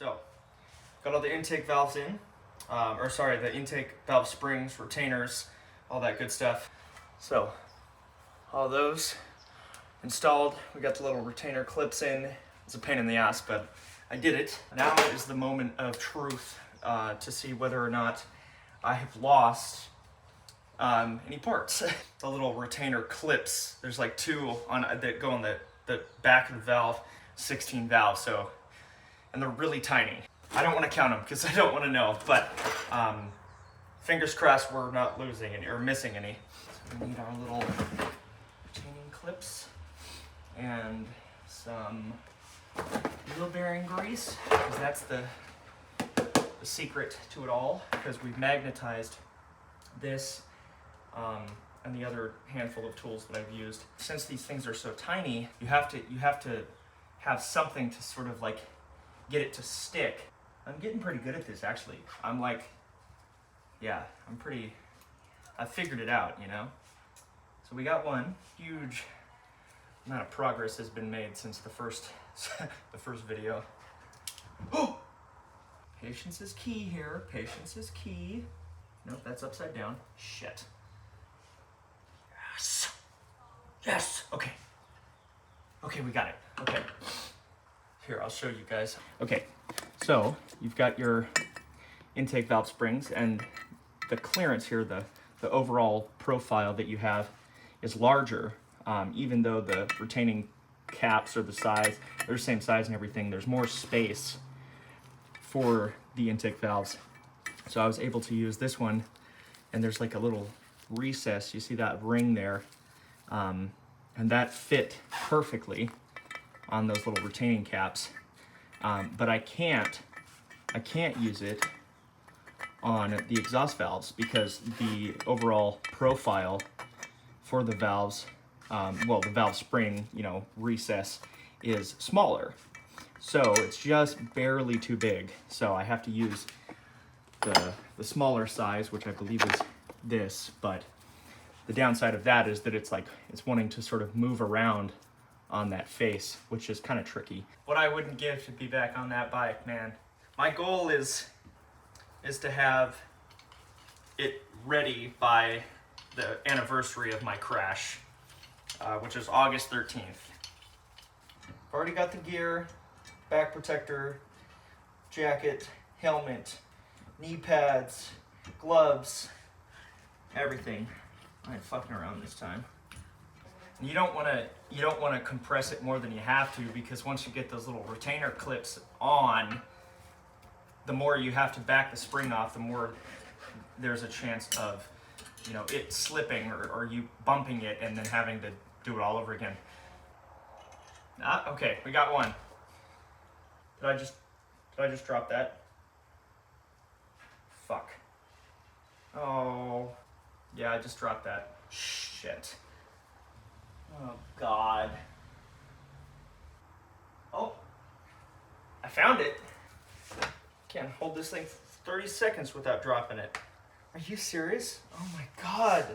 So, got all the intake valves in, the intake valve springs, retainers, all that good stuff. So, all those installed. We got the little retainer clips in. It's a pain in the ass, but I did it. Now is the moment of truth to see whether or not I have lost any parts. The little retainer clips, there's like two that go on the back of the valve, 16 valves, and they're really tiny. I don't want to count them because I don't want to know, but fingers crossed we're not losing any or missing any. So we need our little retaining clips and some wheel bearing grease, because that's the secret to it all, because we've magnetized this and the other handful of tools that I've used. Since these things are so tiny, you have to have something to sort of like get it to stick. I'm getting pretty good at this, actually. I figured it out, you know? So we got one. Huge amount of progress has been made since the first video. Oh! Patience is key here. Patience is key. Nope, that's upside down. Shit. Yes! Yes! Okay. Okay, we got it. Okay. Here, I'll show you guys. Okay, so you've got your intake valve springs, and the clearance here, the overall profile that you have is larger, even though the retaining caps are they're the same size and everything. There's more space for the intake valves. So I was able to use this one, and there's like a little recess. You see that ring there? And that fit perfectly on those little retaining caps. But I can't use it on the exhaust valves because the overall profile for the valves, the valve spring, recess is smaller. So it's just barely too big. So I have to use the smaller size, which I believe is this, but the downside of that is that it's wanting to sort of move around on that face, which is kind of tricky. What I wouldn't give to be back on that bike, man. My goal is to have it ready by the anniversary of my crash, which is August 13th. I've already got the gear, back protector, jacket, helmet, knee pads, gloves, everything. I ain't fucking around this time. You don't want to compress it more than you have to, because once you get those little retainer clips on, the more you have to back the spring off, the more there's a chance of it slipping or you bumping it and then having to do it all over again. Okay, we got one. Did I just drop that? Fuck. Oh, yeah, I just dropped that. Shit. Oh, God. Oh, I found it. Can't hold this thing 30 seconds without dropping it. Are you serious? Oh my God.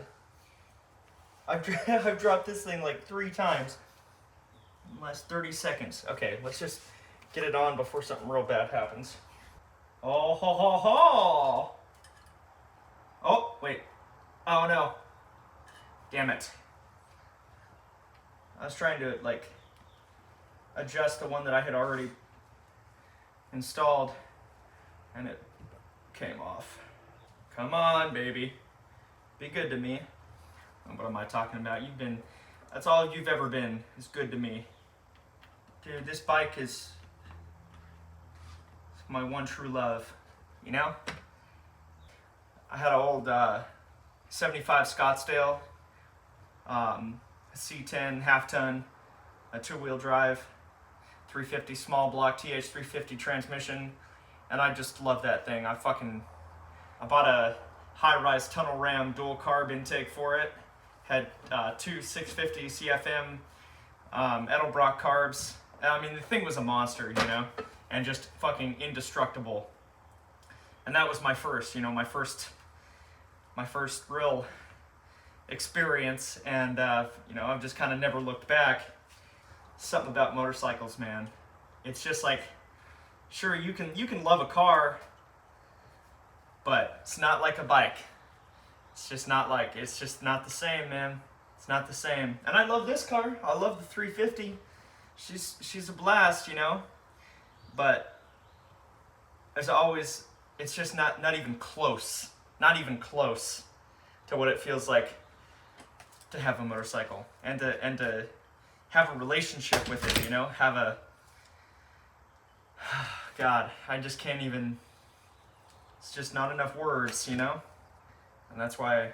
I've dropped this thing like 3 times in the last 30 seconds. Okay, let's just get it on before something real bad happens. Oh, ho, ho, ho. Oh, wait. Oh, no. Damn it. I was trying to, adjust the one that I had already installed, and it came off. Come on, baby. Be good to me. What am I talking about? That's all you've ever been, is good to me. Dude, this bike is my one true love, I had an old 75 Scottsdale, C10 half-ton, a 2-wheel drive, 350 small block TH350 transmission, and I just love that thing. I bought a high-rise tunnel ram dual carb intake for it, had 2 650 CFM Edelbrock carbs. I mean, the thing was a monster, and just fucking indestructible. And that was my first real experience, and I've just kind of never looked back. Something about motorcycles, man. It's just like Sure, you can love a car, but it's not like a bike. It's just not the same, man. It's not the same. And I love this car. I love the 350. She's a blast, you know. But as always, it's just not even close. Not even close to what it feels like to have a motorcycle and to have a relationship with it, you know. God, I just can't even. It's just not enough words, you know. And that's why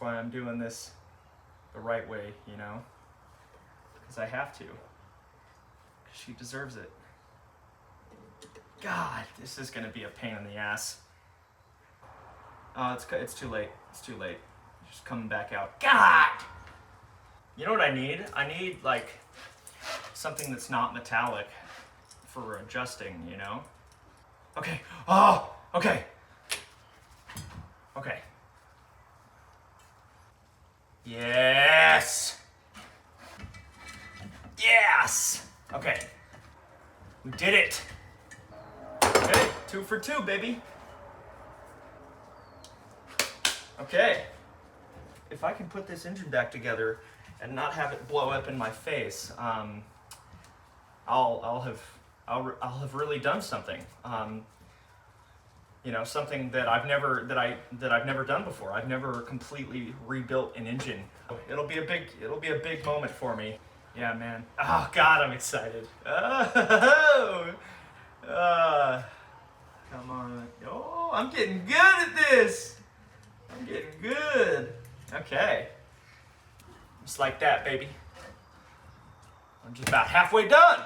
I'm doing this the right way, you know, because I have to. She deserves it. God, this is gonna be a pain in the ass. It's too late. It's too late. Just coming back out. God. You know what I need? I need like something that's not metallic for adjusting, you know. Okay. Oh. Okay. Okay. Yes! Yes! Okay. We did it. Okay, 2 for 2, baby. Okay. If I can put this engine back together and not have it blow up in my face, I'll have really done something. You know, something that I've never done before. I've never completely rebuilt an engine. It'll be a big moment for me. Yeah, man. Oh God, I'm excited. Oh, come on. Oh, I'm getting good at this. I'm getting good. Okay. Just like that, baby. I'm just about halfway done.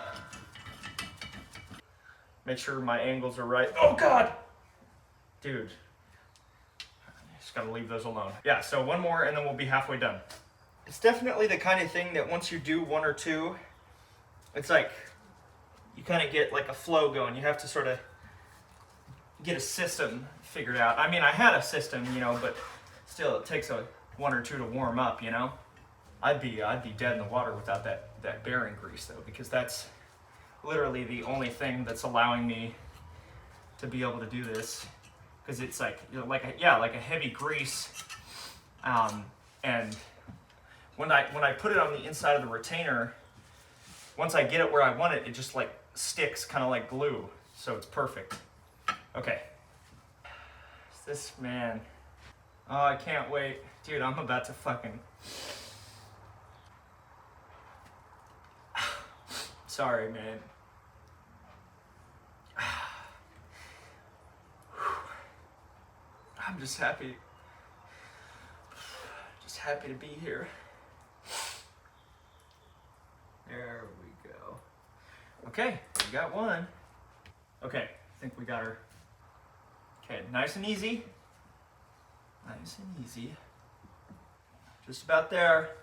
Make sure my angles are right. Oh God. Dude, just gotta leave those alone. Yeah, so one more and then we'll be halfway done. It's definitely the kind of thing that once you do 1 or 2, it's like you kind of get like a flow going. You have to sort of get a system figured out. I mean, I had a system, you know, but still it takes a 1 or 2 to warm up, you know. I'd be dead in the water without that bearing grease though, because that's literally the only thing that's allowing me to be able to do this. Because it's like, you know, like a heavy grease, and when I put it on the inside of the retainer, once I get it where I want it, it just like sticks, kind of like glue. So it's perfect. Okay. This man. Oh, I can't wait, dude. I'm about to fucking. Sorry, man. I'm just happy to be here. There we go. Okay, we got one. Okay, I think we got her. Okay, nice and easy. Nice and easy. Just about there.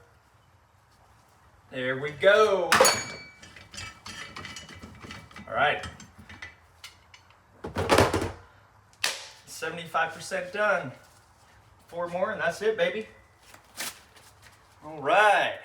There we go. All right. 75% done. 4 more and that's it, baby. All right.